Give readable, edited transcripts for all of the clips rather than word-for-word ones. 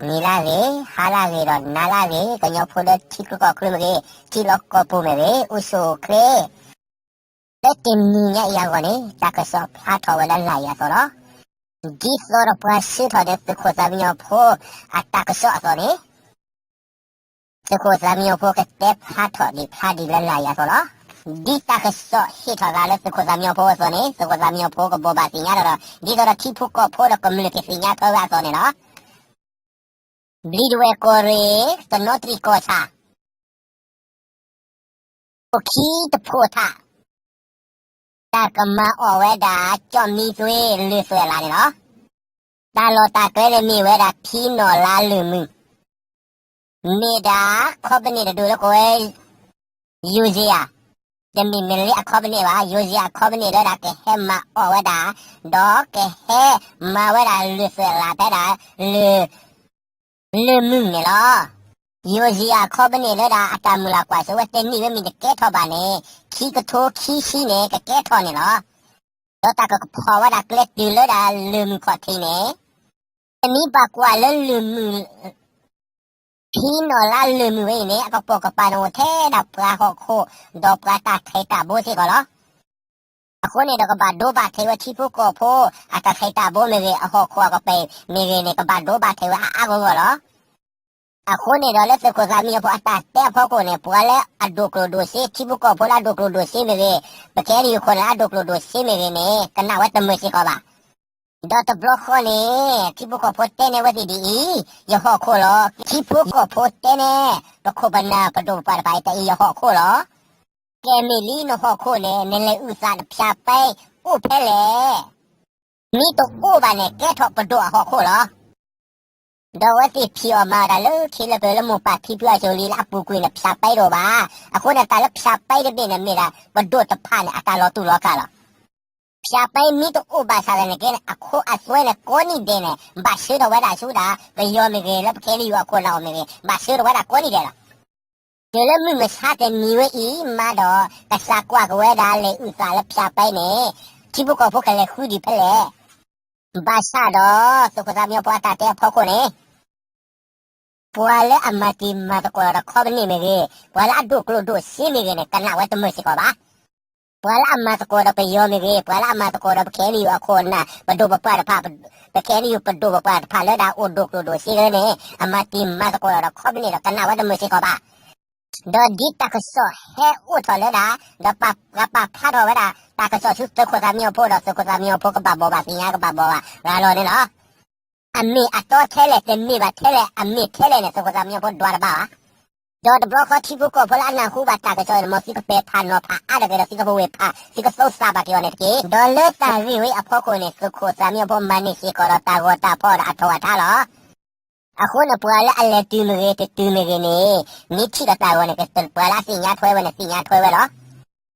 နီလာကေဟာလာကေတော့နာလာကေကညောဖိုလက်ချီကကခရမကေချီလောက်ကောပုံမေကေဥဆိုကလေလက်တင်နီညရကောနေတကဆော့ဖာထောဝလလာရဆိုတော့ဒီဆိုတော့ပရှိထောတဲ့စခိုစာမြောဖိုအတကဆော့ဆိုနေစခိုစာမြောဖိုကတက်ဖာထောဒီဖာဒီလလာရဆိုတော့ဒီတကဆော့ရှိထောကလည်းစခိုစာမြောဖိုဆိုနေစခိုစာမြောဖိုကဘောပါစညာတော့ဒီတော့ချီဖို့ကဖိုတော့ကမြူနီကေစညာထောရဆိုနေနော်Blidwe kore to notri kota. Oki to pota. Takama oweda chomi swe lu swe la ni no. Ta lo ta kwele mi weda pino la lumu. Nida khobni do lo ko yuzia. Demi mili akhobni wa yuzia khobni do da ke he ma oweda do ke he ma weda lu swe la ta da lu mu ne lo yuzia khobni lo da atamula kwa so te ni we mi de ke tho ba ne khi ka tho khi shi ne ka ke tho ne lo do ta ka pho wa da klet du lo da lu mu kho thi ne ni ba kwa lo lu mu phi no la lu mu we ne ka po ka pa no the da pra kho do pra ta thai ta bo se ko loအခုနေတော့ကဘာဒိုဘာထေဝချီဖို့ကိုဖို့အတခိတာဘိုးမေကေအခေါ်ခေါ်ကပဲမေကေနေကဘာဒိုဘာထေဝအာကိုကောလောအခုနေတော့လက်စကိုစာမီဖို့အတတဲ့ဖို့ကိုနေပွာလဲအဒိုကလိုဒိုစီချီဖို့ကိုဖို့လာဒိုကလိုဒိုစီမေကေပကဲရီကိုလာဒိုကလိုဒိုစီမေကေနေကနဝတ်တမရှိကောပါဒေါ်တဘလခေါနေချီဖို့ကိုဖို့တဲ့နေဝတိဒီယဟောခေါ်လောချီဖို့ကိုဖို့တဲ့နေပခုဘနာပဒိုပါပိုင်တဲ့ယဟောခေါ်လောကဲမီလီနိုဟခိုလေနဲလေဥစားဖြာပဲဥဖဲလေမိတော့ဥပါနဲ့ကဲထော့ပဒိုဟခိုလောဒေဝတိဖြီအမာရလို့ခီလပဲလမပါဖြီပြချိုလီလာပူကွေနဲ့ဖြာပဲတော့ပါအခုနဲ့တလည်းဖြာပဲတဲ့နေမိတာပဒိုတဖာနဲ့အတာလောတူလောကလောဖြာပဲမိတော့ဥပါစားတဲ့ကဲအခုအဆွဲနဲ့ကိုနီတဲ့နဲ့ဘာရှိတော့ဝဲတာရှူတာဘယ်ရောမကေလက်ခဲလီရောအခုလောက်မကေဘာရှိတော့ဝဲတာကိုနီတဲ့လားဒီလိုမျိုးမစားတဲ့ညီဝဲဤမာတော့ကစားကွာကွဲတာလေဥစားလက်ဖြာပိုင်နေချိဘကောဖို့ကလေးခူဒီဖလေဘာစားတော့စကစားမျိုးပွားတာတဲ့ဖို့ကိုနေပွာလေအမတိမတ်ကောရခေါဘနေမေကြီးပွာလာဒုကလို့ဒုစီမေကြီးနဲ့ကနဝတ်မရှိကောပါပွာလာအမတ်ကောရပယောမေကြီးပွာလာအမတ်ကောရပခဲလီအခေါ်နာဘဒုပပါဖာပခဲလီပဒုပပါဖာလဲတာအိုဒုကလို့ဒုစီနေအမတိမတ်ကောရခေါဘနေကနဝတ်မရှိကောပါဒေါ်ဒီတကဆောဟဲဥထလဲတာဒပပဖာတော့ဝဲတာတကဆောသူတခါမျိုးဖို့တော့တခါမျိုးဖို့ကပဘောပါစညာကပဘောပါလာလို့နေနော်အမေအတော်ထဲလေတင်မိပါထဲလေအမေထဲလေနဲ့တခါမျိုးဖို့ဒွားပါဒေါ်ဘလော့ခတိဘကိုဖလာနာခုပါတကဆောမစီကပေဖာနောဖာအားတယ်စီကဘဝေဖာစီကဆောစာပါပြောနေကေဒေါ်လက်တာရီဝေအဖို့ကိုနေစခိုစာမျိုးဖို့မနိစီကောတာဂောတာဖို့အထောထားလောအခုနပွာလာအလက်တူမရေတူမရေနေမိချီကတာဝနေကတပွာလာစညာထွဲဝနေစညာထွဲဝလော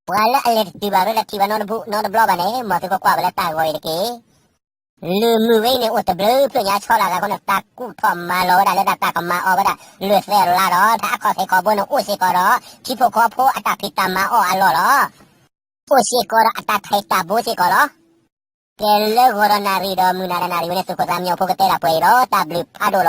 ပွာလာအလက်တူပါရတိဘာနောဘူးနောဘလောပါနေမတကကွာဘလက်တာဝရကေလူမှုဝိနေဥတဘလပညာချောလာကခုနတကုထောမာလောဒါလက်တာကမာအောဘဒါလွဆဲလာတော့ဒါခေါ်စေခေါ်ဘနဥစေခေါ်တော့ချိဖို့ခေါ်ဖို့အတဖိတမအောအလောလောဥစေခေါ်အတထိုက်တာဘိုးစေခေါ်လောကဲလေဂေါရနာရီတော်မူနာနာရီဝနေစကောသားမျိုးဖို့ကတဲ့လာပွဲတော့တဘလဖာတော့